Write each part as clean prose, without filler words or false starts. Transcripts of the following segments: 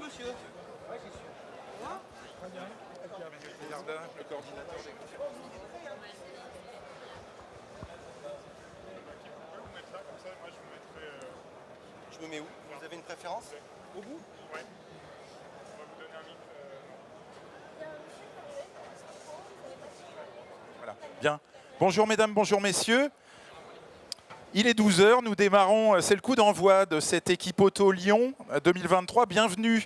monsieur. Ouais, c'est sûr. Moi Très bien. Jardin, le coordinateur des conférences. Vous mettre là, comme ça, moi je vous mettrai. Je me mets où? Vous avez une préférence? Au bout? Ouais. On va vous donner un micro. Voilà. Bien. Bonjour mesdames, bonjour messieurs. Il est 12 h, nous démarrons, c'est le coup d'envoi de cette équipe Auto Lyon 2023. Bienvenue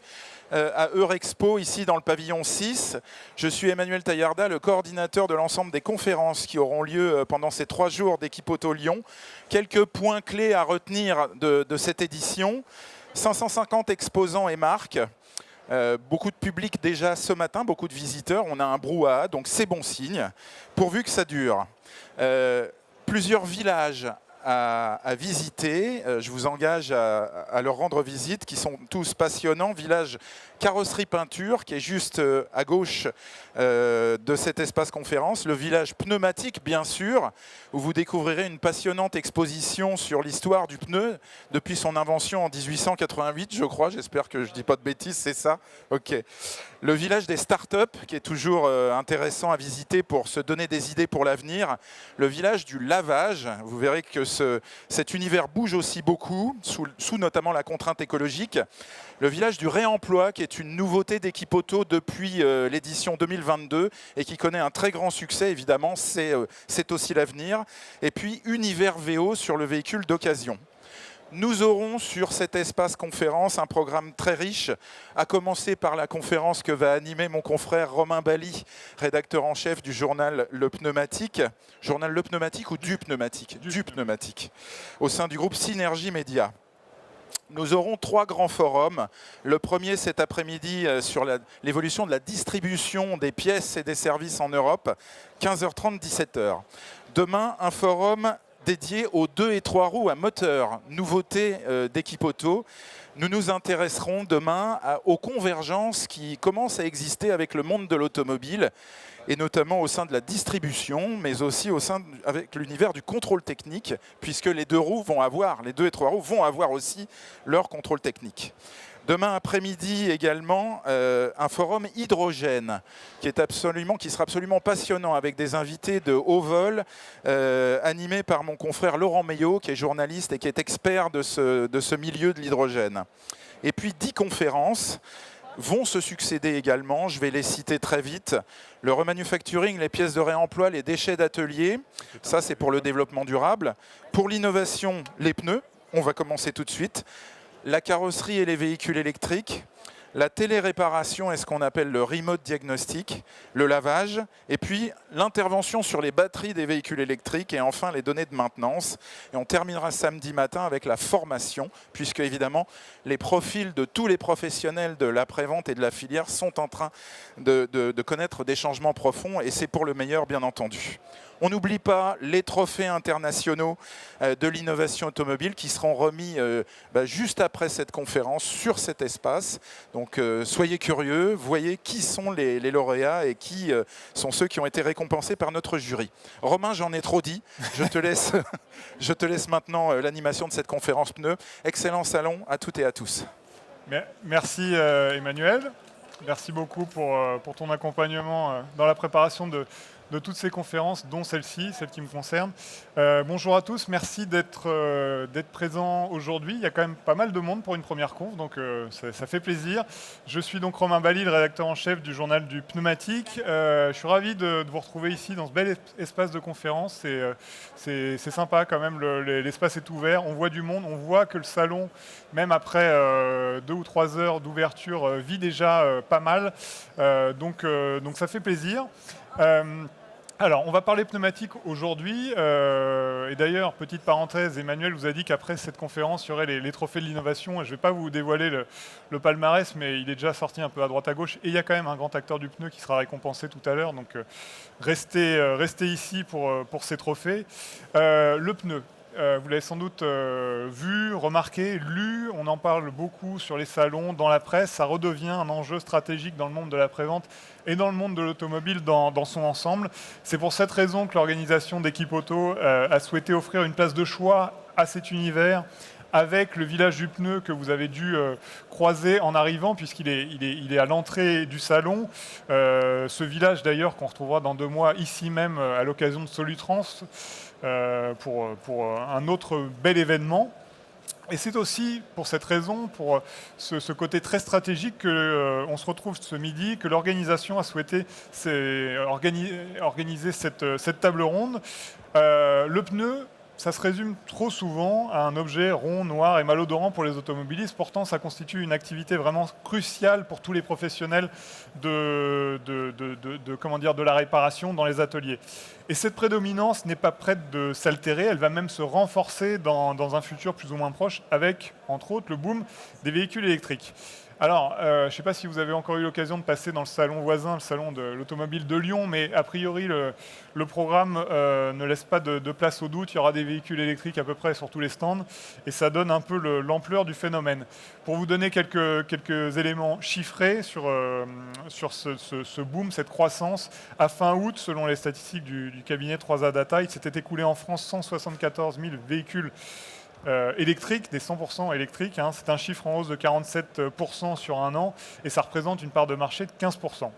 à Eurexpo, ici dans le pavillon 6. Je suis Emmanuel Taillarda, le coordinateur de l'ensemble des conférences qui auront lieu pendant ces 3 jours d'équipe Auto Lyon. Quelques points clés à retenir de cette édition. 550 exposants et marques. Beaucoup de public déjà ce matin, beaucoup de visiteurs. On a un brouhaha, donc c'est bon signe, pourvu que ça dure. Plusieurs villages à visiter. Je vous engage à leur rendre visite, qui sont tous passionnants. Village carrosserie peinture, qui est juste à gauche de cet espace conférence. Le village pneumatique, bien sûr, où vous découvrirez une passionnante exposition sur l'histoire du pneu, depuis son invention en 1888, je crois. J'espère que je ne dis pas de bêtises, c'est ça? Ok. Le village des startups, qui est toujours intéressant à visiter pour se donner des idées pour l'avenir. Le village du lavage. Vous verrez que cet univers bouge aussi beaucoup, sous notamment la contrainte écologique. Le village du réemploi, qui est une nouveauté d'Équipe Auto depuis l'édition 2022 et qui connaît un très grand succès, évidemment, c'est aussi l'avenir. Et puis Univers VO sur le véhicule d'occasion. Nous aurons sur cet espace conférence un programme très riche, à commencer par la conférence que va animer mon confrère Romain Bally, rédacteur en chef du journal Le Pneumatique. Journal Le Pneumatique ou du Pneumatique? Du Pneumatique, au sein du groupe Synergie Média. Nous aurons 3 grands forums. Le premier cet après-midi sur l'évolution de la distribution des pièces et des services en Europe, 15h30, 17h. Demain, un forum dédié aux 2 et 3 roues à moteur, nouveauté d'Équipe Auto. Nous nous intéresserons demain aux convergences qui commencent à exister avec le monde de l'automobile, et notamment au sein de la distribution, mais aussi avec l'univers du contrôle technique, puisque les 2 et 3 roues vont avoir aussi leur contrôle technique. Demain après-midi également, un forum hydrogène qui sera absolument passionnant, avec des invités de haut vol, animés par mon confrère Laurent Meillot, qui est journaliste et qui est expert de ce milieu de l'hydrogène. Et puis 10 conférences vont se succéder également, je vais les citer très vite. Le remanufacturing, les pièces de réemploi, les déchets d'atelier, ça c'est pour le développement durable. Pour l'innovation, les pneus, on va commencer tout de suite. La carrosserie et les véhicules électriques, la téléréparation et ce qu'on appelle le remote diagnostic, le lavage, et puis l'intervention sur les batteries des véhicules électriques et enfin les données de maintenance. Et on terminera samedi matin avec la formation, puisque évidemment les profils de tous les professionnels de l'après-vente et de la filière sont en train de connaître des changements profonds, et c'est pour le meilleur, bien entendu. On n'oublie pas les trophées internationaux de l'innovation automobile qui seront remis juste après cette conférence sur cet espace. Donc soyez curieux, voyez qui sont les lauréats et qui sont ceux qui ont été récompensés par notre jury. Romain, j'en ai trop dit, je te laisse maintenant l'animation de cette conférence pneus. Excellent salon à toutes et à tous. Merci Emmanuel, merci beaucoup pour ton accompagnement dans la préparation de toutes ces conférences, dont celle-ci, celle qui me concerne. Bonjour à tous, merci d'être présents aujourd'hui. Il y a quand même pas mal de monde pour une première conf, donc ça fait plaisir. Je suis donc Romain Bally, le rédacteur en chef du journal du Pneumatique. Je suis ravi de vous retrouver ici dans ce bel espace de conférence. C'est sympa quand même, l'espace est ouvert, on voit du monde, on voit que le salon, même après 2 ou 3 heures d'ouverture, vit déjà pas mal. Donc ça fait plaisir. Alors, on va parler pneumatique aujourd'hui. Et d'ailleurs, petite parenthèse, Emmanuel vous a dit qu'après cette conférence, il y aurait les trophées de l'innovation. Je ne vais pas vous dévoiler le palmarès, mais il est déjà sorti un peu à droite à gauche. Et il y a quand même un grand acteur du pneu qui sera récompensé tout à l'heure. Donc, restez ici pour ces trophées. Le pneu. Vous l'avez sans doute vu, remarqué, lu, on en parle beaucoup sur les salons, dans la presse, ça redevient un enjeu stratégique dans le monde de la prévente et dans le monde de l'automobile dans son ensemble. C'est pour cette raison que l'organisation d'Équipe Auto a souhaité offrir une place de choix à cet univers avec le village du pneu que vous avez dû croiser en arrivant, puisqu'il est à l'entrée du salon. Ce village d'ailleurs qu'on retrouvera dans 2 mois ici même à l'occasion de Solutrans pour un autre bel événement. Et c'est aussi pour cette raison, pour ce côté très stratégique qu'on se retrouve ce midi, que l'organisation a souhaité organiser cette table ronde. Le pneu, ça se résume trop souvent à un objet rond, noir et malodorant pour les automobilistes. Pourtant, ça constitue une activité vraiment cruciale pour tous les professionnels de la réparation dans les ateliers. Et cette prédominance n'est pas prête de s'altérer, elle va même se renforcer dans un futur plus ou moins proche avec, entre autres, le boom des véhicules électriques. Alors, je ne sais pas si vous avez encore eu l'occasion de passer dans le salon voisin, le salon de l'automobile de Lyon, mais a priori, le programme ne laisse pas de place au doute. Il y aura des véhicules électriques à peu près sur tous les stands, et ça donne un peu l'ampleur du phénomène. Pour vous donner quelques éléments chiffrés sur ce boom, cette croissance, à fin août, selon les statistiques du cabinet 3A Data, il s'était écoulé en France 174 000 véhicules électriques, des 100% électriques. C'est un chiffre en hausse de 47% sur un an et ça représente une part de marché de 15%.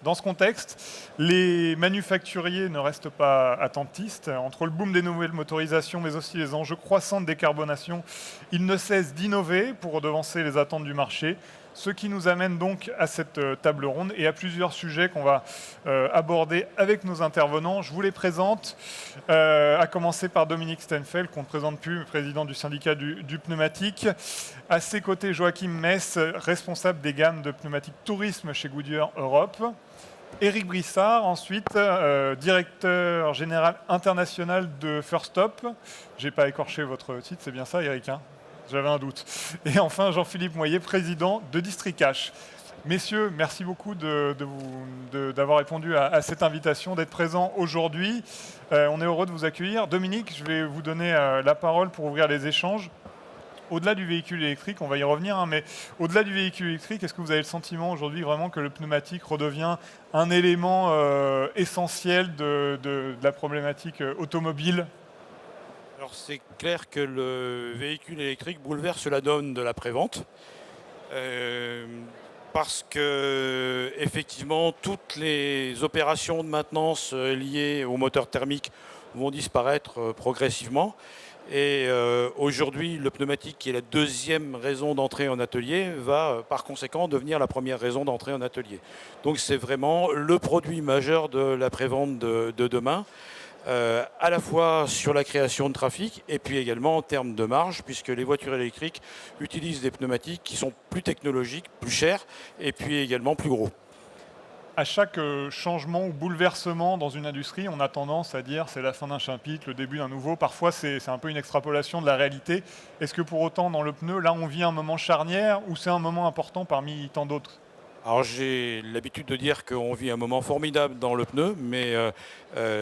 Dans ce contexte, les manufacturiers ne restent pas attentistes. Entre le boom des nouvelles motorisations, mais aussi les enjeux croissants de décarbonation, ils ne cessent d'innover pour devancer les attentes du marché. Ce qui nous amène donc à cette table ronde et à plusieurs sujets qu'on va aborder avec nos intervenants. Je vous les présente, à commencer par Dominique Stenfeld, qu'on ne présente plus, président du syndicat du pneumatique. À ses côtés, Joachim Mess, responsable des gammes de pneumatiques tourisme chez Goodyear Europe. Éric Brissard, ensuite, directeur général international de First Stop. Je n'ai pas écorché votre titre, c'est bien ça, Éric, j'avais un doute. Et enfin, Jean-Philippe Moyer, président de District Cash. Messieurs, merci beaucoup d'avoir répondu à cette invitation, d'être présents aujourd'hui. On est heureux de vous accueillir. Dominique, je vais vous donner la parole pour ouvrir les échanges. Au-delà du véhicule électrique, on va y revenir, mais au-delà du véhicule électrique, est-ce que vous avez le sentiment aujourd'hui vraiment que le pneumatique redevient un élément essentiel de la problématique automobile ? Alors c'est clair que le véhicule électrique bouleverse la donne de la prévente parce que effectivement toutes les opérations de maintenance liées au moteur thermique vont disparaître progressivement et aujourd'hui le pneumatique qui est la deuxième raison d'entrée en atelier va par conséquent devenir la première raison d'entrée en atelier. Donc c'est vraiment le produit majeur de la prévente de demain. À la fois sur la création de trafic et puis également en termes de marge, puisque les voitures électriques utilisent des pneumatiques qui sont plus technologiques, plus chers et puis également plus gros. À chaque changement ou bouleversement dans une industrie, on a tendance à dire c'est la fin d'un chapitre, le début d'un nouveau. Parfois, c'est un peu une extrapolation de la réalité. Est-ce que pour autant, dans le pneu, là, on vit un moment charnière ou c'est un moment important parmi tant d'autres ? Alors j'ai l'habitude de dire qu'on vit un moment formidable dans le pneu, mais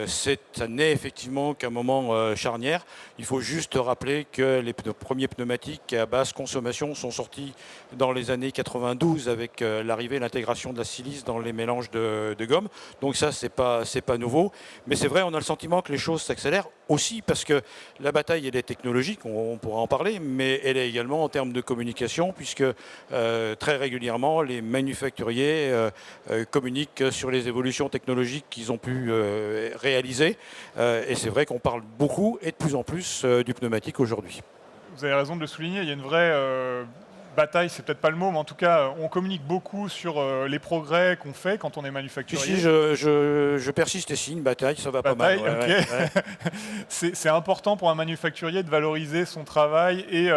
ça n'est effectivement qu'un moment charnière. Il faut juste rappeler que les premiers pneumatiques à basse consommation sont sortis dans les années 92 avec l'arrivée et l'intégration de la silice dans les mélanges de gomme. Donc ça, c'est pas nouveau. Mais c'est vrai, on a le sentiment que les choses s'accélèrent aussi parce que la bataille, elle est technologique, on pourra en parler, mais elle est également en termes de communication puisque très régulièrement, les manufacturiers communiquent sur les évolutions technologiques qu'ils ont pu réaliser. Et c'est vrai qu'on parle beaucoup et de plus en plus du pneumatique aujourd'hui. Vous avez raison de le souligner, il y a une vraie bataille, c'est peut-être pas le mot, mais en tout cas, on communique beaucoup sur les progrès qu'on fait quand on est manufacturier. Si, je persiste et signe, bataille, ça va bataille, pas mal. Okay. Ouais. C'est important pour un manufacturier de valoriser son travail et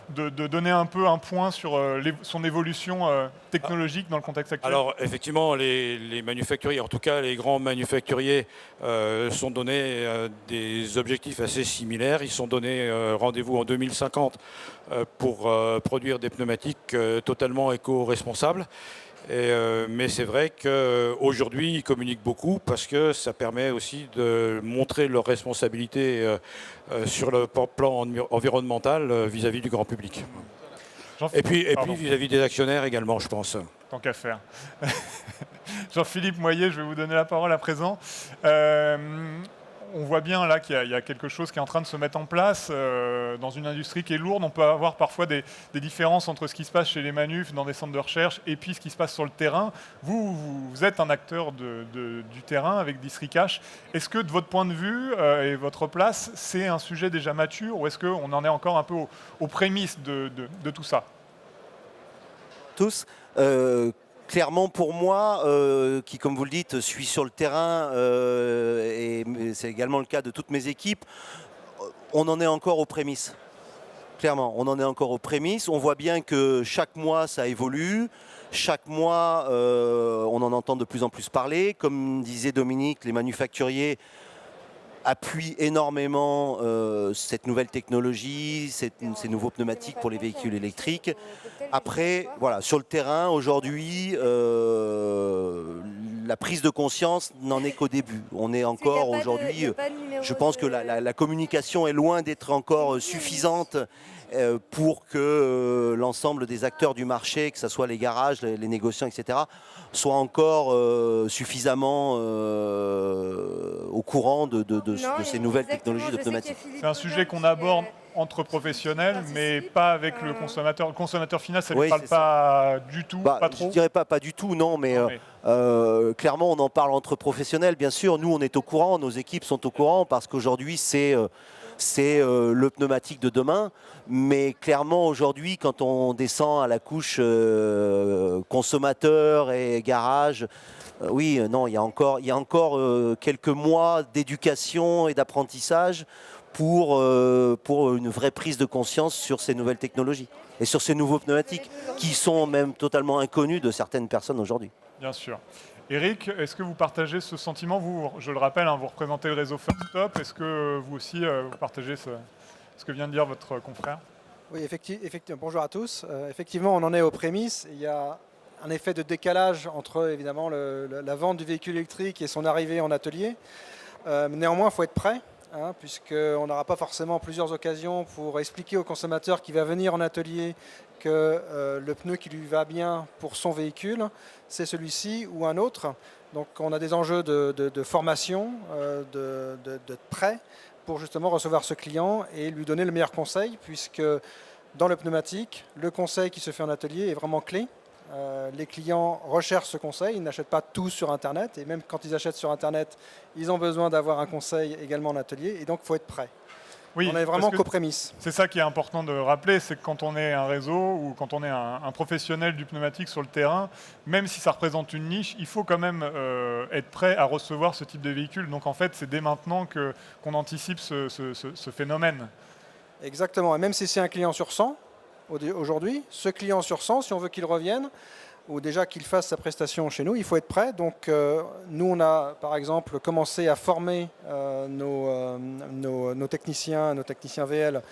de donner un peu un point sur son évolution technologique dans le contexte actuel. Alors effectivement, les manufacturiers, en tout cas les grands manufacturiers, sont donnés des objectifs assez similaires. Ils sont donnés rendez-vous en 2050 pour produire des pneumatiques totalement éco-responsables. Mais c'est vrai qu'aujourd'hui, ils communiquent beaucoup parce que ça permet aussi de montrer leur responsabilité sur le plan environnemental vis-à-vis du grand public. Et puis vis-à-vis des actionnaires également, je pense. Tant qu'à faire. Jean-Philippe Moyer, je vais vous donner la parole à présent. on voit bien là qu'il y a quelque chose qui est en train de se mettre en place dans une industrie qui est lourde. On peut avoir parfois des différences entre ce qui se passe chez les manufs, dans des centres de recherche, et puis ce qui se passe sur le terrain. Vous êtes un acteur du terrain avec Districash. Est-ce que de votre point de vue et votre place, c'est un sujet déjà mature, ou est-ce qu'on en est encore un peu aux prémices de tout ça? Tous. Clairement pour moi, qui comme vous le dites, suis sur le terrain, et c'est également le cas de toutes mes équipes, on en est encore aux prémices. Clairement, on en est encore aux prémices. On voit bien que chaque mois, ça évolue. Chaque mois, on en entend de plus en plus parler. Comme disait Dominique, les manufacturiers appuie énormément cette nouvelle technologie, ces nouveaux pneumatiques pour les véhicules électriques. Après, voilà, sur le terrain, aujourd'hui, la prise de conscience n'en est qu'au début. On est encore aujourd'hui, je pense que la communication est loin d'être encore suffisante pour que l'ensemble des acteurs du marché, que ce soit les garages, les négociants, etc., soient encore suffisamment au courant de ces nouvelles technologies de pneumatiques. C'est un sujet qu'on aborde entre professionnels, mais pas avec le consommateur. Le consommateur final, ça ne lui parle pas du tout, pas trop. Je ne dirais pas du tout, non, mais clairement, on en parle entre professionnels. Bien sûr, nous, on est au courant, nos équipes sont au courant, parce qu'aujourd'hui, c'est le pneumatique de demain. Mais clairement, aujourd'hui, quand on descend à la couche consommateur et garage, oui, non, il y a encore quelques mois d'éducation et d'apprentissage pour une vraie prise de conscience sur ces nouvelles technologies et sur ces nouveaux pneumatiques qui sont même totalement inconnus de certaines personnes aujourd'hui. Bien sûr. Eric, est-ce que vous partagez ce sentiment? Vous, je le rappelle, vous représentez le réseau First Stop. Est-ce que vous aussi, vous partagez ce que vient de dire votre confrère? Oui, effectivement. Bonjour à tous. Effectivement, on en est aux prémices. Il y a un effet de décalage entre, évidemment, la vente du véhicule électrique et son arrivée en atelier. Néanmoins, il faut être prêt, puisqu'on n'aura pas forcément plusieurs occasions pour expliquer au consommateur qui va venir en atelier que le pneu qui lui va bien pour son véhicule, c'est celui-ci ou un autre. Donc on a des enjeux de formation, de prêt pour justement recevoir ce client et lui donner le meilleur conseil, puisque dans le pneumatique, le conseil qui se fait en atelier est vraiment clé. Les clients recherchent ce conseil, ils n'achètent pas tout sur Internet, et même quand ils achètent sur Internet, ils ont besoin d'avoir un conseil également en atelier, et donc il faut être prêt. Oui, on est vraiment qu'aux prémices. C'est ça qui est important de rappeler, c'est que quand on est un réseau ou quand on est un professionnel du pneumatique sur le terrain, même si ça représente une niche, il faut quand même être prêt à recevoir ce type de véhicule. Donc en fait, c'est dès maintenant qu'on anticipe ce phénomène. Exactement, et même si c'est un client sur 100, aujourd'hui, ce client sur 100, si on veut qu'il revienne, ou déjà qu'il fasse sa prestation chez nous, il faut être prêt. Donc nous, on a par exemple commencé à former nos techniciens VL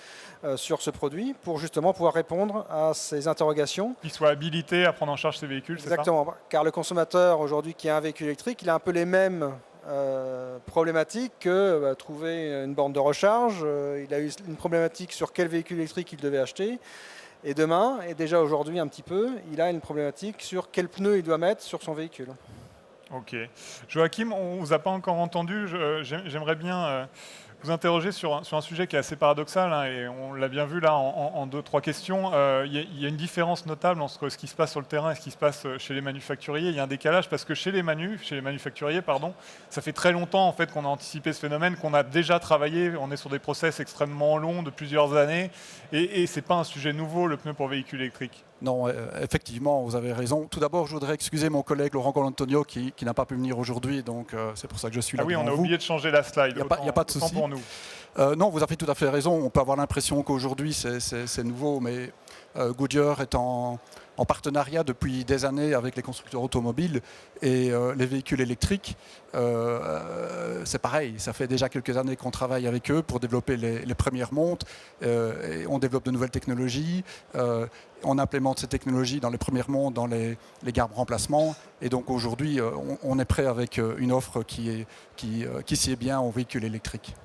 sur ce produit pour justement pouvoir répondre à ces interrogations. Qu'ils soient habilités à prendre en charge ces véhicules, c'est ça ? Exactement, car le consommateur aujourd'hui qui a un véhicule électrique, il a un peu les mêmes problématiques que trouver une borne de recharge. Il a eu une problématique sur quel véhicule électrique il devait acheter. Et demain, et déjà aujourd'hui un petit peu, il a une problématique sur quel pneu il doit mettre sur son véhicule. Ok. Joachim, on ne vous a pas encore entendu. J'aimerais bien vous interroger sur un sujet qui est assez paradoxal, et on l'a bien vu là en 2-3 questions. Il y a une différence notable entre ce qui se passe sur le terrain et ce qui se passe chez les manufacturiers. Il y a un décalage parce que chez les manufacturiers, ça fait très longtemps en fait qu'on a anticipé ce phénomène, qu'on a déjà travaillé. On est sur des process extrêmement longs de plusieurs années, et c'est pas un sujet nouveau, le pneu pour véhicule électrique. Non, effectivement, vous avez raison. Tout d'abord, je voudrais excuser mon collègue Laurent Colantonio qui n'a pas pu venir aujourd'hui, donc c'est pour ça que je suis là. Ah oui, on a vous. oublié de changer la slide. Il n'y a pas de souci. Pour nous. Non, vous avez tout à fait raison. On peut avoir l'impression qu'aujourd'hui c'est nouveau, mais Goodyear est en partenariat depuis des années avec les constructeurs automobiles et les véhicules électriques. C'est pareil, ça fait déjà quelques années qu'on travaille avec eux pour développer les premières montes. Et on développe de nouvelles technologies. On implémente ces technologies dans les premières montes, dans les gares de remplacement. Et donc aujourd'hui, on est prêt avec une offre qui sied bien aux véhicules électriques.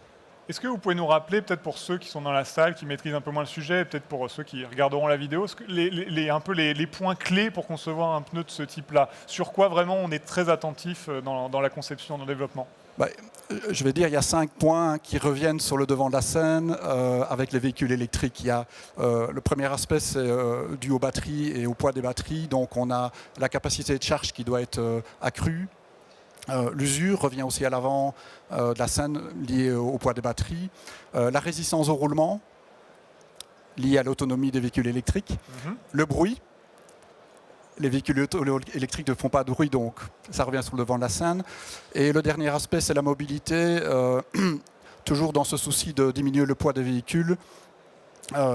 Est-ce que vous pouvez nous rappeler, peut-être pour ceux qui sont dans la salle, qui maîtrisent un peu moins le sujet, peut-être pour ceux qui regarderont la vidéo, les points clés pour concevoir un pneu de ce type-là? Sur quoi vraiment on est très attentif dans la conception, dans le développement? Je vais dire il y a 5 points qui reviennent sur le devant de la scène avec les véhicules électriques. Il y a, le premier aspect, c'est dû aux batteries et au poids des batteries. Donc on a la capacité de charge qui doit être accrue. L'usure revient aussi à l'avant de la scène liée au poids des batteries. La résistance au roulement liée à l'autonomie des véhicules électriques. Le bruit. Les véhicules électriques ne font pas de bruit, donc ça revient sur le devant de la scène. Et le dernier aspect, c'est la mobilité. Toujours dans ce souci de diminuer le poids des véhicules,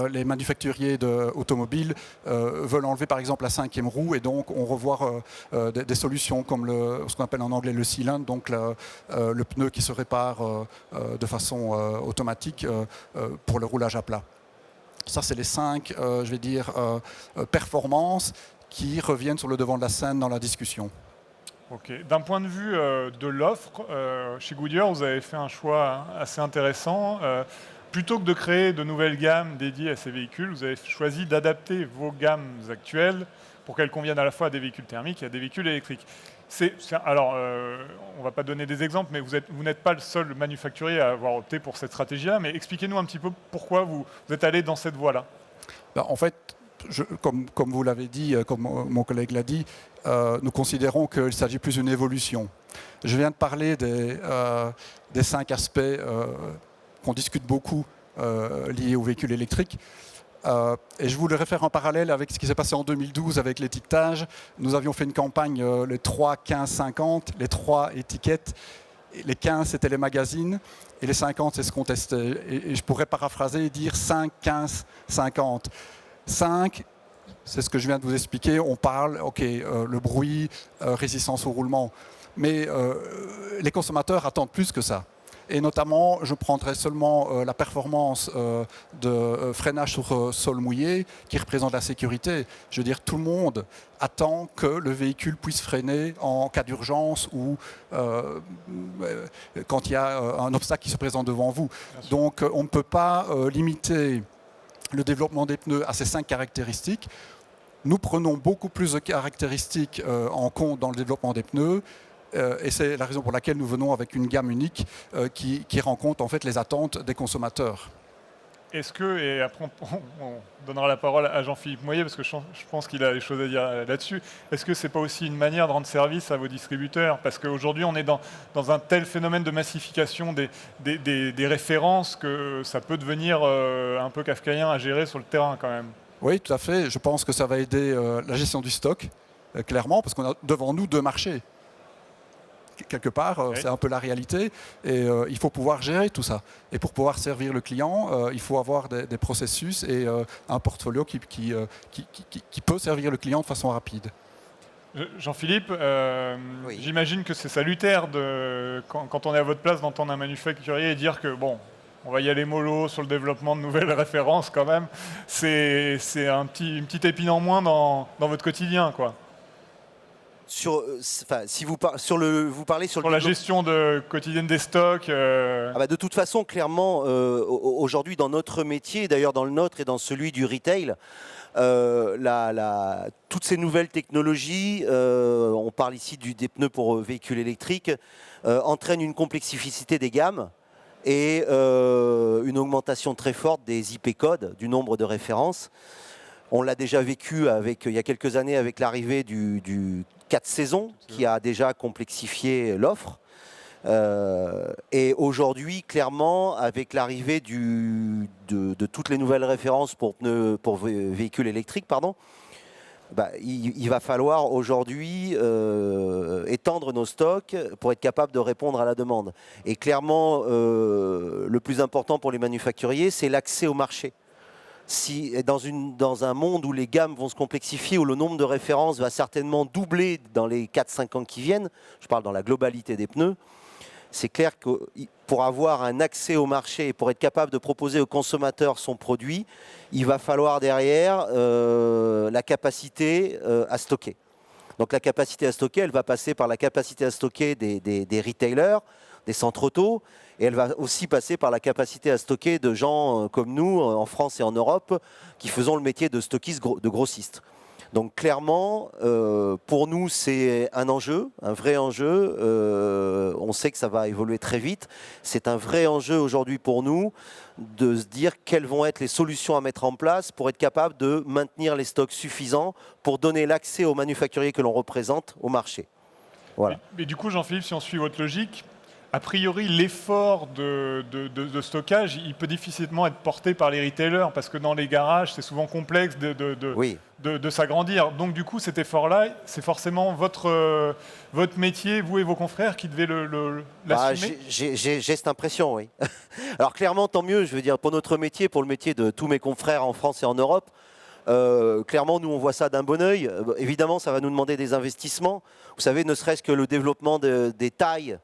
les manufacturiers automobiles veulent enlever par exemple la 5e roue, et donc on revoit des solutions comme ce qu'on appelle en anglais le cylindre, donc le pneu qui se répare de façon automatique pour le roulage à plat. Ça, c'est les 5, je vais dire, performances qui reviennent sur le devant de la scène dans la discussion. Ok. D'un point de vue de l'offre, chez Goodyear, vous avez fait un choix assez intéressant. Plutôt que de créer de nouvelles gammes dédiées à ces véhicules, vous avez choisi d'adapter vos gammes actuelles pour qu'elles conviennent à la fois à des véhicules thermiques et à des véhicules électriques. Alors, on ne va pas donner des exemples, mais vous n'êtes pas le seul manufacturier à avoir opté pour cette stratégie-là. Mais expliquez-nous un petit peu pourquoi vous êtes allé dans cette voie-là. En fait, comme vous l'avez dit, comme mon collègue l'a dit, nous considérons qu'il s'agit plus d'une évolution. Je viens de parler des 5 aspects qu'on discute beaucoup liés aux véhicules électriques. Et je voudrais faire un parallèle avec ce qui s'est passé en 2012 avec l'étiquetage. Nous avions fait une campagne, les 3, 15, 50, les 3 étiquettes. Les 15, c'était les magazines, et les 50, c'est ce qu'on testait. Et je pourrais paraphraser et dire 5, 15, 50. 5, c'est ce que je viens de vous expliquer. On parle, le bruit, résistance au roulement. Mais les consommateurs attendent plus que ça. Et notamment, je prendrai seulement la performance de freinage sur sol mouillé, qui représente la sécurité. Je veux dire, tout le monde attend que le véhicule puisse freiner en cas d'urgence ou quand il y a un obstacle qui se présente devant vous. Donc, on ne peut pas limiter le développement des pneus à ces 5 caractéristiques. Nous prenons beaucoup plus de caractéristiques en compte dans le développement des pneus. Et c'est la raison pour laquelle nous venons avec une gamme unique qui rend compte en fait les attentes des consommateurs. Est-ce que, et après on donnera la parole à Jean-Philippe Moyer, parce que je pense qu'il a des choses à dire là-dessus, est-ce que ce n'est pas aussi une manière de rendre service à vos distributeurs? Parce qu'aujourd'hui on est dans un tel phénomène de massification des références que ça peut devenir un peu kafkaïen à gérer sur le terrain quand même. Oui, tout à fait. Je pense que ça va aider la gestion du stock, clairement, parce qu'on a devant nous 2 marchés. Quelque part, c'est un peu la réalité, et il faut pouvoir gérer tout ça. Et pour pouvoir servir le client, il faut avoir des processus et un portfolio qui peut servir le client de façon rapide. Jean-Philippe, Oui. j'imagine que c'est salutaire quand on est à votre place d'entendre un manufacturier et dire que bon, on va y aller mollo sur le développement de nouvelles références quand même. C'est une petite épine en moins dans votre quotidien, quoi. Si vous parlez sur la gestion quotidienne des stocks. De toute façon, clairement, aujourd'hui dans notre métier, d'ailleurs dans le nôtre et dans celui du retail, toutes ces nouvelles technologies, on parle ici des pneus pour véhicules électriques, entraînent une complexité des gammes et une augmentation très forte des IP codes, du nombre de références. On l'a déjà vécu il y a quelques années avec l'arrivée du 4 saisons qui a déjà complexifié l'offre. Et aujourd'hui, clairement, avec l'arrivée de toutes les nouvelles références pour véhicules électriques, il va falloir aujourd'hui étendre nos stocks pour être capable de répondre à la demande. Et clairement, le plus important pour les manufacturiers, c'est l'accès au marché. Si dans un monde où les gammes vont se complexifier, où le nombre de références va certainement doubler dans les 4-5 ans qui viennent, je parle dans la globalité des pneus, c'est clair que pour avoir un accès au marché et pour être capable de proposer au consommateur son produit, il va falloir derrière la capacité à stocker. Donc la capacité à stocker, elle va passer par la capacité à stocker des retailers, des centres auto, et elle va aussi passer par la capacité à stocker de gens comme nous, en France et en Europe, qui faisons le métier de stockistes, de grossistes. Donc clairement, pour nous, c'est un enjeu, un vrai enjeu. On sait que ça va évoluer très vite. C'est un vrai enjeu aujourd'hui pour nous de se dire quelles vont être les solutions à mettre en place pour être capable de maintenir les stocks suffisants pour donner l'accès aux manufacturiers que l'on représente au marché. Voilà. Mais du coup, Jean-Philippe, si on suit votre logique, a priori, l'effort de stockage, il peut difficilement être porté par les retailers parce que dans les garages, c'est souvent complexe de s'agrandir. Donc du coup, cet effort-là, c'est forcément votre métier, vous et vos confrères, qui devez l'assumer. J'ai cette impression, oui. Alors clairement, tant mieux, je veux dire, pour notre métier, pour le métier de tous mes confrères en France et en Europe, clairement, nous, on voit ça d'un bon œil. Évidemment, ça va nous demander des investissements. Vous savez, ne serait-ce que le développement des tailles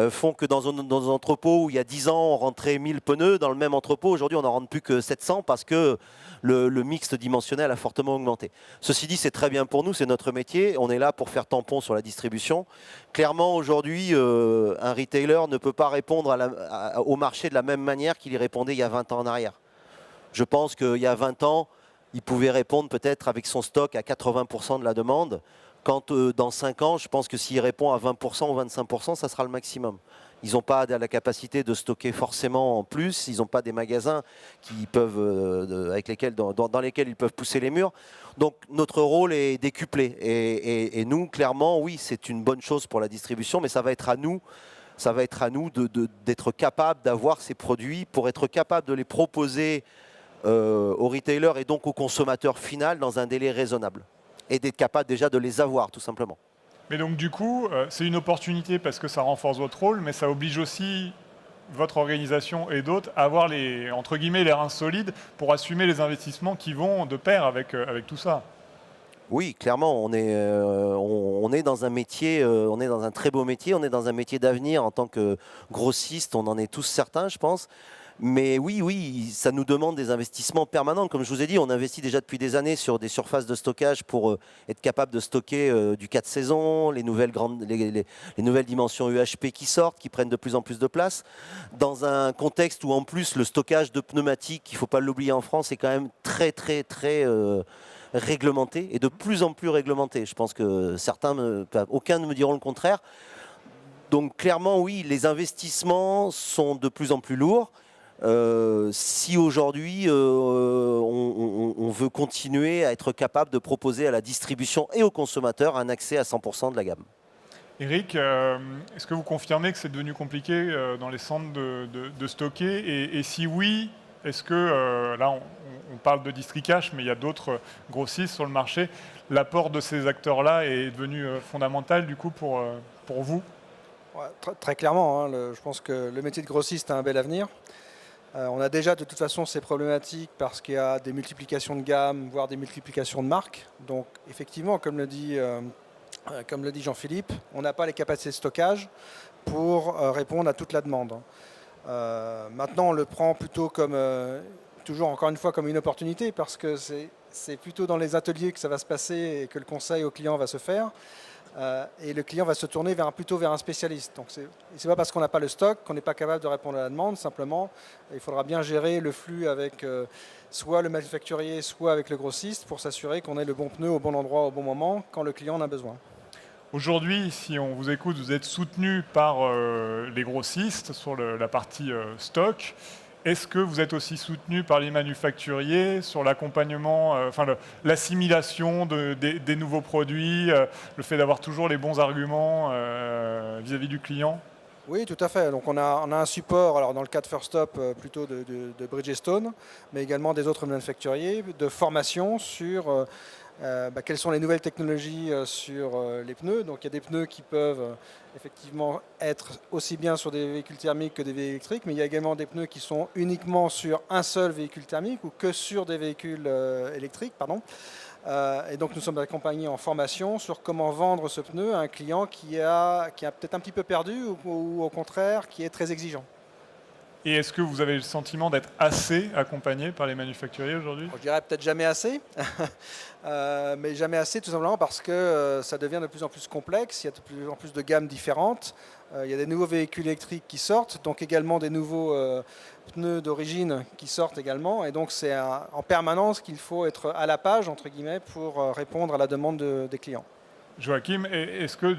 font que dans un entrepôt où il y a 10 ans, on rentrait 1000 pneus, dans le même entrepôt, aujourd'hui, on n'en rentre plus que 700 parce que le mixte dimensionnel a fortement augmenté. Ceci dit, c'est très bien pour nous, c'est notre métier. On est là pour faire tampon sur la distribution. Clairement, aujourd'hui, un retailer ne peut pas répondre au marché de la même manière qu'il y répondait il y a 20 ans en arrière. Je pense qu'il y a 20 ans, il pouvait répondre peut-être avec son stock à 80% de la demande. Quand dans 5 ans, je pense que s'il répond à 20% ou 25%, ça sera le maximum. Ils n'ont pas la capacité de stocker forcément en plus. Ils n'ont pas des magasins qui peuvent, dans lesquels ils peuvent pousser les murs. Donc notre rôle est décuplé. Et nous, clairement, oui, c'est une bonne chose pour la distribution, mais ça va être à nous. Ça va être à nous d'être capables d'avoir ces produits pour être capable de les proposer aux retailers et donc au consommateur final dans un délai raisonnable. Et d'être capable déjà de les avoir, tout simplement. Mais donc du coup, c'est une opportunité parce que ça renforce votre rôle, mais ça oblige aussi votre organisation et d'autres à avoir entre guillemets, les reins solides pour assumer les investissements qui vont de pair avec tout ça. Oui, clairement, on est dans un métier, on est dans un très beau métier, on est dans un métier d'avenir en tant que grossiste, on en est tous certains, je pense. Mais oui, ça nous demande des investissements permanents. Comme je vous ai dit, on investit déjà depuis des années sur des surfaces de stockage pour être capable de stocker du 4 saisons, les nouvelles dimensions UHP qui sortent, qui prennent de plus en plus de place. Dans un contexte où en plus le stockage de pneumatiques, il ne faut pas l'oublier en France, est quand même très réglementé et de plus en plus réglementé. Je pense que aucun ne me diront le contraire. Donc clairement, oui, les investissements sont de plus en plus lourds. Si aujourd'hui on veut continuer à être capable de proposer à la distribution et aux consommateurs un accès à 100% de la gamme. Eric, est-ce que vous confirmez que c'est devenu compliqué dans les centres de stocker et si oui, est-ce que, là on parle de Districash, mais il y a d'autres grossistes sur le marché, l'apport de ces acteurs-là est devenu fondamental du coup pour vous? Ouais, très clairement, hein, je pense que le métier de grossiste a un bel avenir. On a déjà de toute façon ces problématiques parce qu'il y a des multiplications de gamme, voire des multiplications de marques. Donc effectivement, comme le dit Jean-Philippe, on n'a pas les capacités de stockage pour répondre à toute la demande. Maintenant, on le prend plutôt comme, toujours encore une fois, comme une opportunité parce que c'est plutôt dans les ateliers que ça va se passer et que le conseil au client va se faire. Et le client va se tourner plutôt vers un spécialiste. Donc c'est pas parce qu'on n'a pas le stock qu'on n'est pas capable de répondre à la demande. Simplement, il faudra bien gérer le flux avec soit le manufacturier, soit avec le grossiste pour s'assurer qu'on ait le bon pneu au bon endroit au bon moment quand le client en a besoin. Aujourd'hui, si on vous écoute, vous êtes soutenu par les grossistes sur la partie stock. Est-ce que vous êtes aussi soutenu par les manufacturiers sur l'accompagnement, l'assimilation des nouveaux produits, le fait d'avoir toujours les bons arguments vis-à-vis du client? Oui, tout à fait. Donc on a un support, alors dans le cas de First Stop, plutôt de Bridgestone, mais également des autres manufacturiers, de formation sur quelles sont les nouvelles technologies sur les pneus. Donc il y a des pneus qui peuvent effectivement être aussi bien sur des véhicules thermiques que des véhicules électriques, mais il y a également des pneus qui sont uniquement sur un seul véhicule thermique ou que sur des véhicules électriques. Et donc nous sommes accompagnés en formation sur comment vendre ce pneu à un client qui a peut-être un petit peu perdu ou au contraire qui est très exigeant. Et est-ce que vous avez le sentiment d'être assez accompagné par les manufacturiers aujourd'hui? Je dirais peut-être jamais assez, mais jamais assez tout simplement parce que ça devient de plus en plus complexe, il y a de plus en plus de gammes différentes, il y a des nouveaux véhicules électriques qui sortent, donc également des nouveaux pneus d'origine qui sortent également, et donc c'est en permanence qu'il faut être à la page, entre guillemets, pour répondre à la demande des clients. Joachim, est-ce que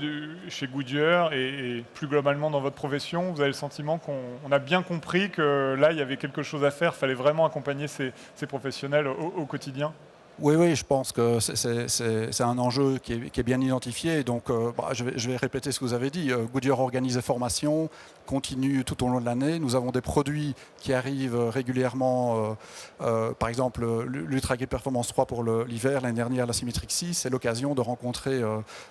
chez Goodyear et plus globalement dans votre profession, vous avez le sentiment qu'on a bien compris que là, il y avait quelque chose à faire, il fallait vraiment accompagner ces professionnels au quotidien? Oui, je pense que c'est un enjeu qui est bien identifié. Donc, je vais répéter ce que vous avez dit. Goodyear organise des formations, continue tout au long de l'année. Nous avons des produits qui arrivent régulièrement. Par exemple, l'Ultra Grip Performance 3 pour l'hiver, l'année dernière, la Symmetric 6. C'est l'occasion de rencontrer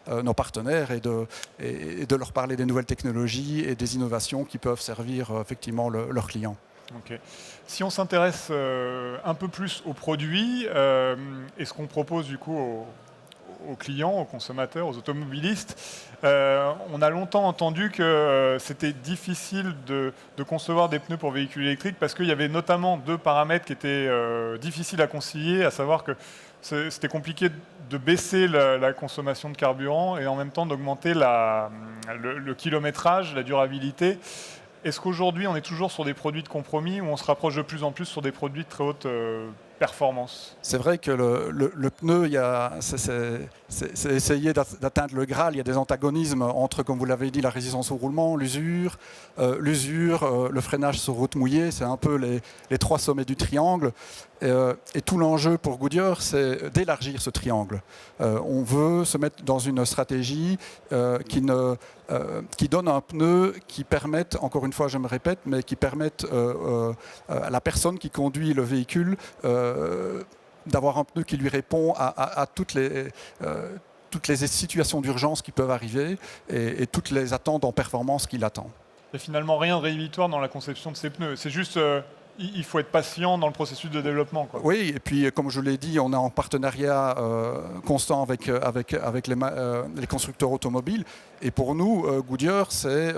nos partenaires et de leur parler des nouvelles technologies et des innovations qui peuvent servir effectivement leurs clients. Okay. Si on s'intéresse un peu plus aux produits, et ce qu'on propose du coup aux clients, aux consommateurs, aux automobilistes, on a longtemps entendu que c'était difficile de concevoir des pneus pour véhicules électriques parce qu'il y avait notamment deux paramètres qui étaient difficiles à concilier, à savoir que c'était compliqué de baisser la consommation de carburant et en même temps d'augmenter le kilométrage, la durabilité. Est-ce qu'aujourd'hui, on est toujours sur des produits de compromis ou on se rapproche de plus en plus sur des produits de très haute performance? C'est vrai que le pneu, c'est essayer d'atteindre le Graal. Il y a des antagonismes entre, comme vous l'avez dit, la résistance au roulement, l'usure, le freinage sur route mouillée. C'est un peu les trois sommets du triangle. Et tout l'enjeu pour Goodyear, c'est d'élargir ce triangle. On veut se mettre dans une stratégie qui donne un pneu qui permette, encore une fois je me répète, mais qui permette à la personne qui conduit le véhicule d'avoir un pneu qui lui répond à toutes les situations d'urgence qui peuvent arriver et toutes les attentes en performance qu'il attend. Il n'y a finalement rien de rédhibitoire dans la conception de ces pneus. C'est juste... il faut être patient dans le processus de développement, quoi. Oui, et puis comme je l'ai dit, on est en partenariat constant avec les constructeurs automobiles. Et pour nous, Goodyear, c'est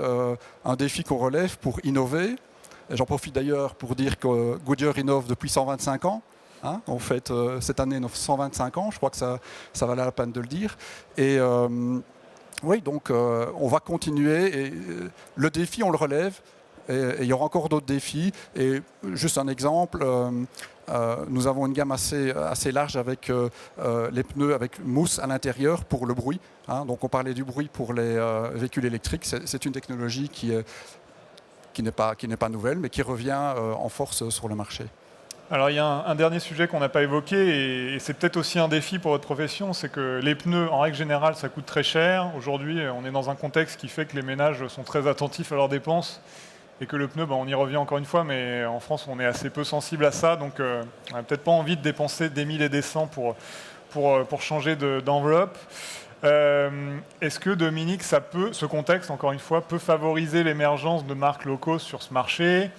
un défi qu'on relève pour innover. J'en profite d'ailleurs pour dire que Goodyear innove depuis 125 ans. Hein, on fête cette année 125 ans, je crois que ça valait la peine de le dire. Et oui, donc on va continuer. Et, le défi, on le relève. Et il y aura encore d'autres défis. Et juste un exemple, nous avons une gamme assez large avec les pneus avec mousse à l'intérieur pour le bruit. Hein. Donc on parlait du bruit pour les véhicules électriques. C'est une technologie qui n'est pas nouvelle, mais qui revient en force sur le marché. Alors il y a un dernier sujet qu'on n'a pas évoqué, et c'est peut-être aussi un défi pour votre profession, c'est que les pneus, en règle générale, ça coûte très cher. Aujourd'hui, on est dans un contexte qui fait que les ménages sont très attentifs à leurs dépenses. Et que le pneu, on y revient encore une fois, mais en France, on est assez peu sensible à ça. Donc, on n'a peut-être pas envie de dépenser des 1000 et des 100 pour changer d'enveloppe. Est-ce que, Dominique, ce contexte, encore une fois, peut favoriser l'émergence de marques locaux sur ce marché?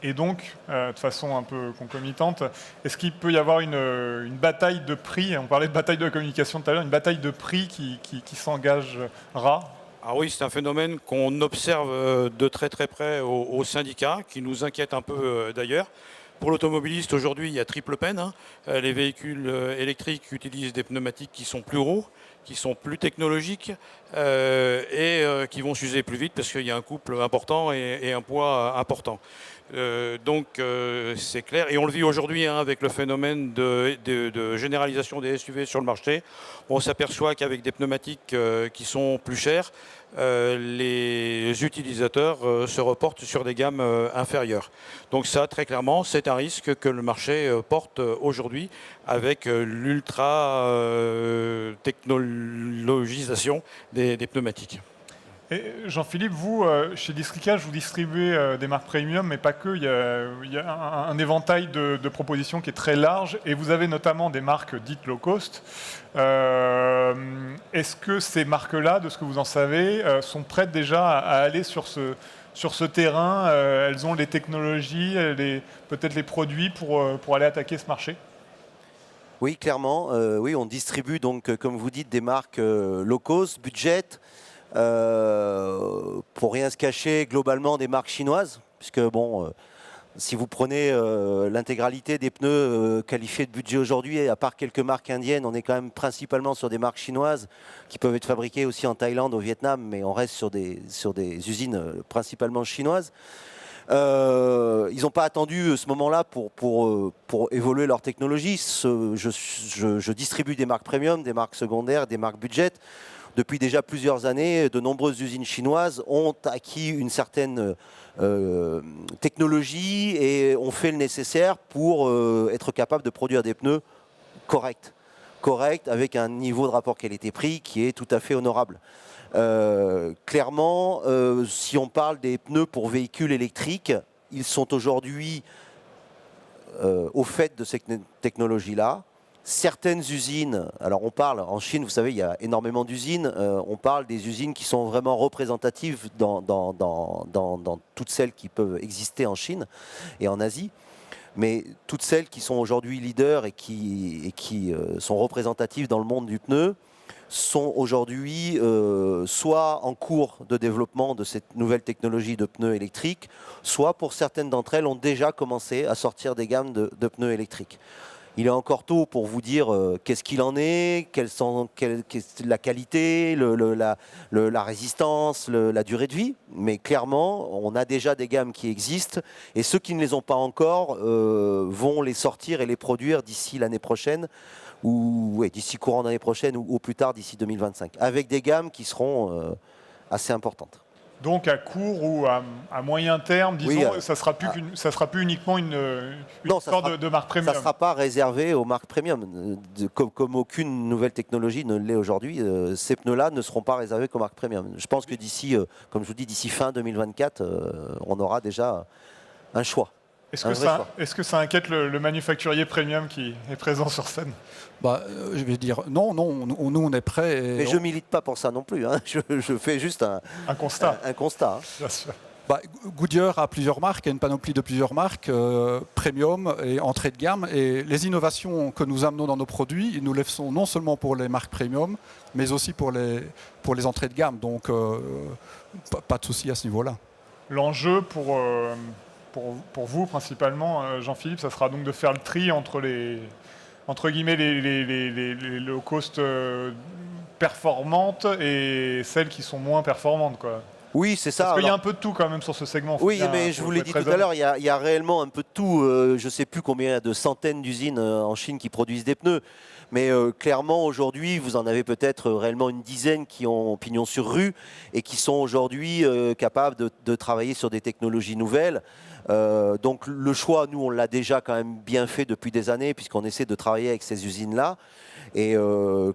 Et donc, de façon un peu concomitante, est-ce qu'il peut y avoir une bataille de prix? On parlait de bataille de la communication tout à l'heure, une bataille de prix qui s'engagera? Ah oui, c'est un phénomène qu'on observe de très très près aux syndicats, qui nous inquiète un peu d'ailleurs. Pour l'automobiliste, aujourd'hui, il y a triple peine. Hein. Les véhicules électriques utilisent des pneumatiques qui sont plus gros, qui sont plus technologiques et qui vont s'user plus vite parce qu'il y a un couple important et un poids important. Donc c'est clair, et on le vit aujourd'hui avec le phénomène de généralisation des SUV sur le marché. On s'aperçoit qu'avec des pneumatiques qui sont plus chères, les utilisateurs se reportent sur des gammes inférieures. Donc ça, très clairement, c'est un risque que le marché porte aujourd'hui avec l'ultra technologisation des pneumatiques. Jean-Philippe, vous, chez Districage, vous distribuez des marques premium, mais pas que. Il y a un éventail de propositions qui est très large, et vous avez notamment des marques dites low cost. Est-ce que ces marques-là, de ce que vous en savez, sont prêtes déjà à aller sur ce terrain? Elles ont les technologies, peut-être les produits pour aller attaquer ce marché? Oui, clairement. Oui, on distribue donc, comme vous dites, des marques low cost, budget. Pour rien se cacher, globalement des marques chinoises, puisque bon, si vous prenez l'intégralité des pneus qualifiés de budget aujourd'hui, à part quelques marques indiennes, on est quand même principalement sur des marques chinoises qui peuvent être fabriquées aussi en Thaïlande, au Vietnam, mais on reste sur des usines principalement chinoises. Ils n'ont pas attendu ce moment-là pour évoluer leur technologie. Je distribue des marques premium, des marques secondaires, des marques budget. Depuis déjà plusieurs années, de nombreuses usines chinoises ont acquis une certaine technologie et ont fait le nécessaire pour être capable de produire des pneus corrects, avec un niveau de rapport qualité-prix qui est tout à fait honorable. Clairement, si on parle des pneus pour véhicules électriques, ils sont aujourd'hui au fait de cette technologie-là. Certaines usines, alors on parle, en Chine, vous savez, il y a énormément d'usines, on parle des usines qui sont vraiment représentatives dans toutes celles qui peuvent exister en Chine et en Asie. Mais toutes celles qui sont aujourd'hui leaders et qui sont représentatives dans le monde du pneu sont aujourd'hui soit en cours de développement de cette nouvelle technologie de pneus électriques, soit pour certaines d'entre elles ont déjà commencé à sortir des gammes de pneus électriques. Il est encore tôt pour vous dire qu'est-ce qu'il en est, quelle la qualité, la résistance, la durée de vie. Mais clairement, on a déjà des gammes qui existent et ceux qui ne les ont pas encore vont les sortir et les produire d'ici l'année prochaine ou d'ici courant d'année prochaine ou au plus tard d'ici 2025, avec des gammes qui seront assez importantes. Donc à court ou à moyen terme, disons, oui, ça ne sera plus uniquement une histoire de marque premium. Ça ne sera pas réservé aux marques premium. Comme aucune nouvelle technologie ne l'est aujourd'hui, ces pneus-là ne seront pas réservés qu'aux marques premium. Je pense que d'ici, comme je vous dis, d'ici fin 2024, on aura déjà un choix. Est-ce que ça inquiète le manufacturier premium qui est présent sur scène? Je vais dire non, nous on est prêts. Mais je ne milite pas pour ça non plus. Hein. Je fais juste un constat. Un constat, hein. Bien sûr. Goodyear a plusieurs marques, a une panoplie de plusieurs marques, premium et entrée de gamme. Et les innovations que nous amenons dans nos produits, nous les faisons non seulement pour les marques premium, mais aussi pour les entrées de gamme. Donc pas de souci à ce niveau-là. L'enjeu pour vous, principalement, Jean-Philippe, ça sera donc de faire le tri entre les low cost performantes et celles qui sont moins performantes, quoi. Oui, c'est ça. Parce qu'il y a un peu de tout quand même sur ce segment. Oui, mais je vous l'ai dit tout à l'heure, il y a réellement un peu de tout. Je ne sais plus combien de centaines d'usines en Chine qui produisent des pneus. Mais clairement, aujourd'hui, vous en avez peut-être réellement une dizaine qui ont pignon sur rue et qui sont aujourd'hui capables de travailler sur des technologies nouvelles. Donc le choix, nous, on l'a déjà quand même bien fait depuis des années puisqu'on essaie de travailler avec ces usines-là. Et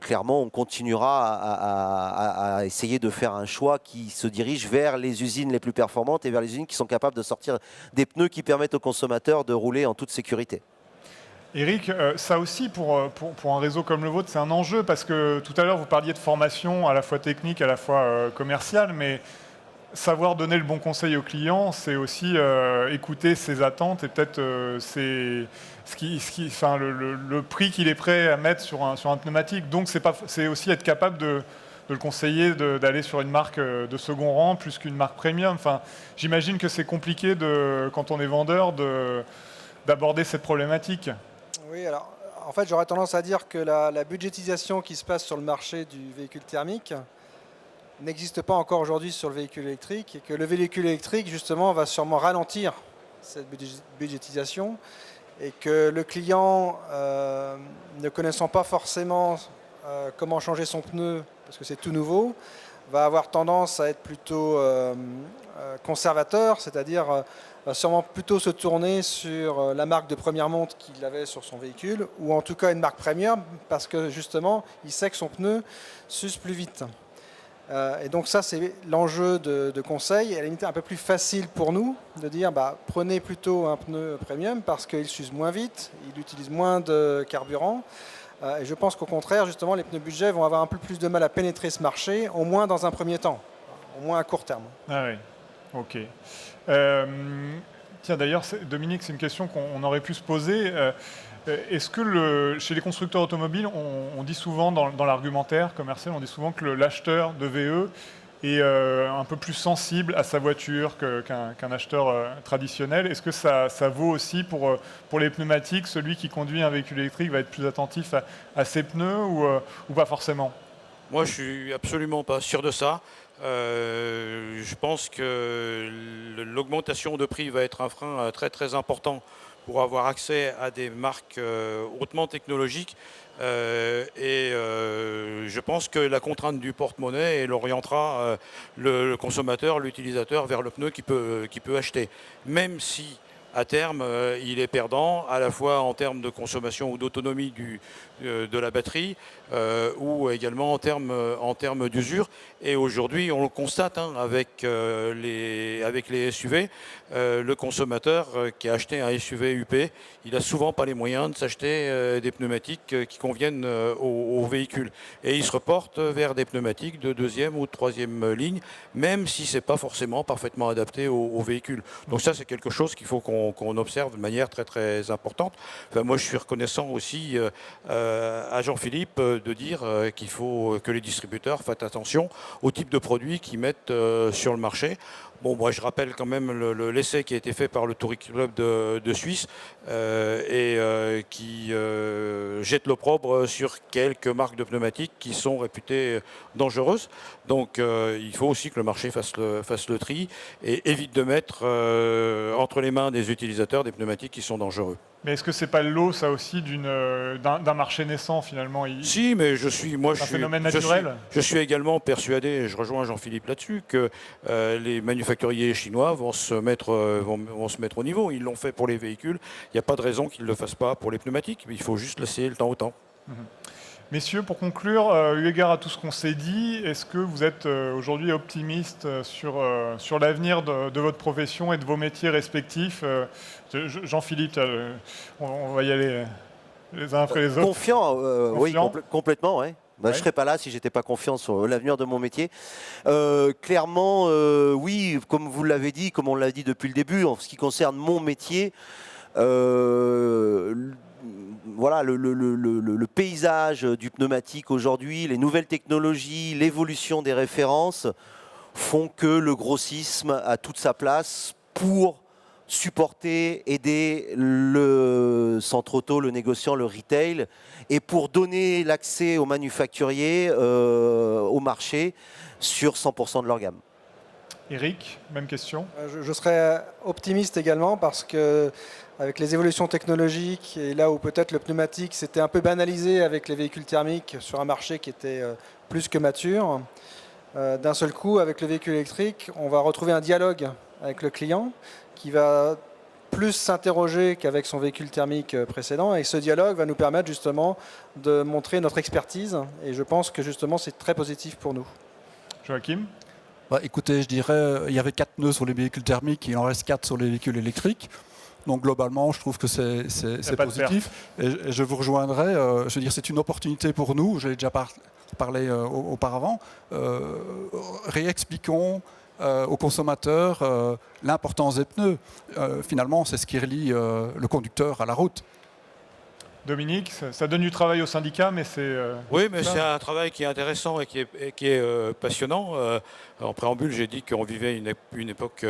clairement, on continuera à essayer de faire un choix qui se dirige vers les usines les plus performantes et vers les usines qui sont capables de sortir des pneus qui permettent aux consommateurs de rouler en toute sécurité. Eric, ça aussi, pour un réseau comme le vôtre, c'est un enjeu parce que tout à l'heure, vous parliez de formation à la fois technique, à la fois commerciale, mais savoir donner le bon conseil aux clients, c'est aussi écouter ses attentes et peut-être le prix qu'il est prêt à mettre sur un pneumatique. Donc, c'est aussi être capable de le conseiller d'aller sur une marque de second rang plus qu'une marque premium. Enfin, j'imagine que c'est compliqué quand on est vendeur d'aborder cette problématique. Oui, alors en fait, j'aurais tendance à dire que la budgétisation qui se passe sur le marché du véhicule thermique n'existe pas encore aujourd'hui sur le véhicule électrique et que le véhicule électrique, justement, va sûrement ralentir cette budgétisation et que le client, ne connaissant pas forcément comment changer son pneu, parce que c'est tout nouveau, va avoir tendance à être plutôt conservateur, c'est-à-dire va sûrement plutôt se tourner sur la marque de première monte qu'il avait sur son véhicule, ou en tout cas une marque premium, parce que justement, il sait que son pneu s'use plus vite. Et donc ça, c'est l'enjeu de conseil. Et à la limite, un peu plus facile pour nous de dire, prenez plutôt un pneu premium parce qu'il s'use moins vite, il utilise moins de carburant. Et je pense qu'au contraire, justement, les pneus budget vont avoir un peu plus de mal à pénétrer ce marché, au moins dans un premier temps, au moins à court terme. Ah oui, ok. Tiens, d'ailleurs, Dominique, c'est une question qu'on aurait pu se poser. Est-ce que chez les constructeurs automobiles, on dit souvent dans l'argumentaire commercial, on dit souvent que l'acheteur de VE est un peu plus sensible à sa voiture qu'un acheteur traditionnel. Est-ce que ça vaut aussi pour les pneumatiques? Celui qui conduit un véhicule électrique va être plus attentif à ses pneus ou pas forcément? Moi, je suis absolument pas sûr de ça. Je pense que l'augmentation de prix va être un frein très très important pour avoir accès à des marques hautement technologiques. Je pense que la contrainte du porte-monnaie elle orientera le consommateur, l'utilisateur vers le pneu qu'il peut acheter. Même si à terme, il est perdant, à la fois en termes de consommation ou d'autonomie de la batterie, ou également en termes d'usure. Et aujourd'hui, on le constate avec les SUV, le consommateur qui a acheté un SUV UP, il n'a souvent pas les moyens de s'acheter des pneumatiques qui conviennent au véhicule. Et il se reporte vers des pneumatiques de deuxième ou de troisième ligne, même si ce n'est pas forcément parfaitement adapté au véhicule. Donc ça, c'est quelque chose qu'il faut qu'on observe de manière très très importante. Enfin, moi, je suis reconnaissant aussi à Jean-Philippe de dire qu'il faut que les distributeurs fassent attention au type de produits qu'ils mettent sur le marché. Bon, moi, je rappelle quand même l'essai qui a été fait par le Touring Club de Suisse qui jette l'opprobre sur quelques marques de pneumatiques qui sont réputées dangereuses. Donc, il faut aussi que le marché fasse le tri et évite de mettre entre les mains des utilisateurs des pneumatiques qui sont dangereux. Mais est-ce que c'est pas le lot, ça aussi, d'un marché naissant finalement? Si, mais je suis également persuadé, et je rejoins Jean-Philippe là-dessus, que les manufacturiers chinois vont se mettre au niveau. Ils l'ont fait pour les véhicules. Il n'y a pas de raison qu'ils ne le fassent pas pour les pneumatiques. Il faut juste laisser le temps au temps. Messieurs, pour conclure, eu égard à tout ce qu'on s'est dit, est-ce que vous êtes aujourd'hui optimiste sur l'avenir de votre profession et de vos métiers respectifs? Jean-Philippe, on va y aller les uns après les autres. Confiant, oui, complètement, ouais. Je ne Ouais. serais pas là si je n'étais pas confiant sur l'avenir de mon métier. Clairement, oui, comme vous l'avez dit, comme on l'a dit depuis le début, en ce qui concerne mon métier, voilà, le paysage du pneumatique aujourd'hui, les nouvelles technologies, l'évolution des références font que le grossisme a toute sa place pour supporter, aider le centre auto, le négociant, le retail, et pour donner l'accès aux manufacturiers au marché sur 100% de leur gamme. Eric, même question. Je serais optimiste également parce que avec les évolutions technologiques et là où peut-être le pneumatique s'était un peu banalisé avec les véhicules thermiques sur un marché qui était plus que mature, d'un seul coup avec le véhicule électrique, on va retrouver un dialogue avec le client qui va plus s'interroger qu'avec son véhicule thermique précédent, et ce dialogue va nous permettre justement de montrer notre expertise, et je pense que justement c'est très positif pour nous. Joachim? Écoutez, je dirais il y avait 4 pneus sur les véhicules thermiques, il en reste 4 sur les véhicules électriques. Donc globalement, je trouve que c'est positif. Et je vous rejoindrai. Je veux dire, c'est une opportunité pour nous. Je l'ai déjà parlé auparavant. Réexpliquons aux consommateurs l'importance des pneus. Finalement, c'est ce qui relie le conducteur à la route. Dominique, ça donne du travail au syndicat, mais c'est... Oui, mais c'est un travail qui est intéressant et qui est passionnant. En préambule, j'ai dit qu'on vivait une époque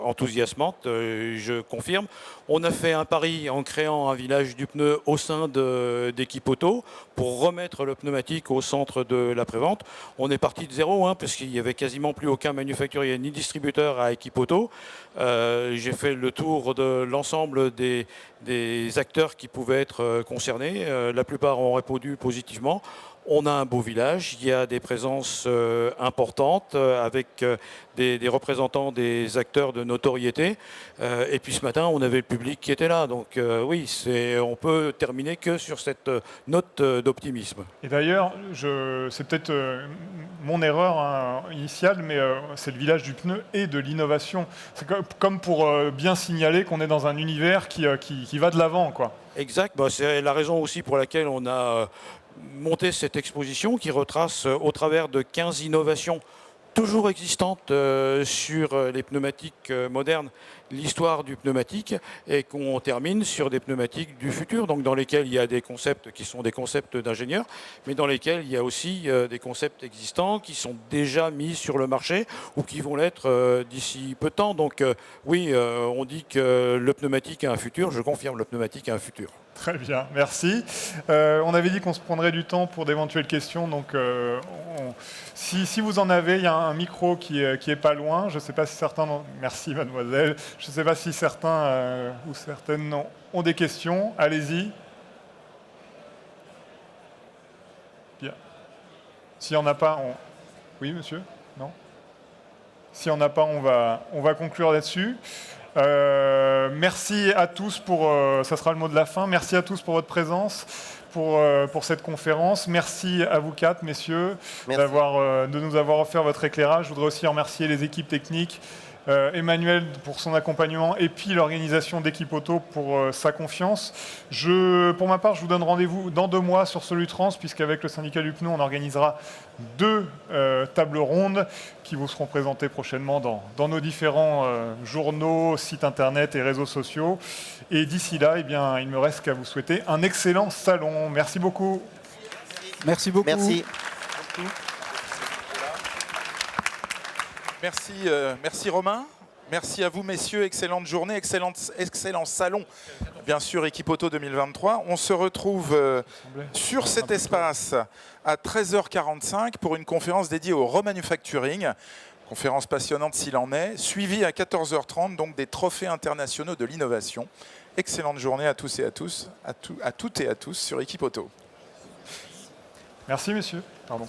enthousiasmante. Je confirme. On a fait un pari en créant un village du pneu au sein d'Equipe Auto pour remettre le pneumatique au centre de la prévente. On est parti de zéro, parce qu'il n'y avait quasiment plus aucun manufacturier ni distributeur à Equipe Auto. J'ai fait le tour de l'ensemble des acteurs qui pouvaient être concernés. La plupart ont répondu positivement. On a un beau village, il y a des présences importantes avec des représentants des acteurs de notoriété. Et puis ce matin, on avait le public qui était là. Donc oui, on peut terminer que sur cette note d'optimisme. Et d'ailleurs, c'est peut-être mon erreur initiale, mais c'est le village du pneu et de l'innovation. C'est comme pour bien signaler qu'on est dans un univers qui va de l'avant, quoi. Exact, c'est la raison aussi pour laquelle on a monté cette exposition qui retrace au travers de 15 innovations toujours existante sur les pneumatiques modernes, l'histoire du pneumatique, et qu'on termine sur des pneumatiques du futur, donc dans lesquels il y a des concepts qui sont des concepts d'ingénieurs, mais dans lesquels il y a aussi des concepts existants qui sont déjà mis sur le marché ou qui vont l'être d'ici peu de temps. Donc oui, on dit que le pneumatique a un futur, je confirme, le pneumatique a un futur. Très bien, merci. On avait dit qu'on se prendrait du temps pour d'éventuelles questions, donc si vous en avez, il y a un micro qui est pas loin. Je ne sais pas si certains... Merci mademoiselle. Je ne sais pas si certains ou certaines ont des questions. Allez-y. Bien. S'il n'y en a pas, Oui, monsieur? Non? S'il n'y en a pas, on va conclure là-dessus. Merci à tous ça sera le mot de la fin. Merci à tous pour votre présence, pour cette conférence. Merci à vous quatre, messieurs, de nous avoir offert votre éclairage. Je voudrais aussi remercier les équipes techniques, Emmanuel pour son accompagnement et puis l'organisation d'Equipe Auto pour sa confiance. Pour ma part, je vous donne rendez-vous dans 2 mois sur Solutrans, puisqu'avec le syndicat du pneu, on organisera 2 tables rondes qui vous seront présentées prochainement dans nos différents journaux, sites internet et réseaux sociaux. Et d'ici là, eh bien, il ne me reste qu'à vous souhaiter un excellent salon. Merci beaucoup. Merci beaucoup. Merci. Merci Romain. Merci à vous messieurs, excellente journée, excellent salon. Bien sûr, Equipe Auto 2023. On se retrouve sur cet espace à 13h45 pour une conférence dédiée au remanufacturing. Conférence passionnante s'il en est, suivie à 14h30 donc des trophées internationaux de l'innovation. Excellente journée à tous et à tous, à toutes et à tous sur Equipe Auto. Merci messieurs. Pardon.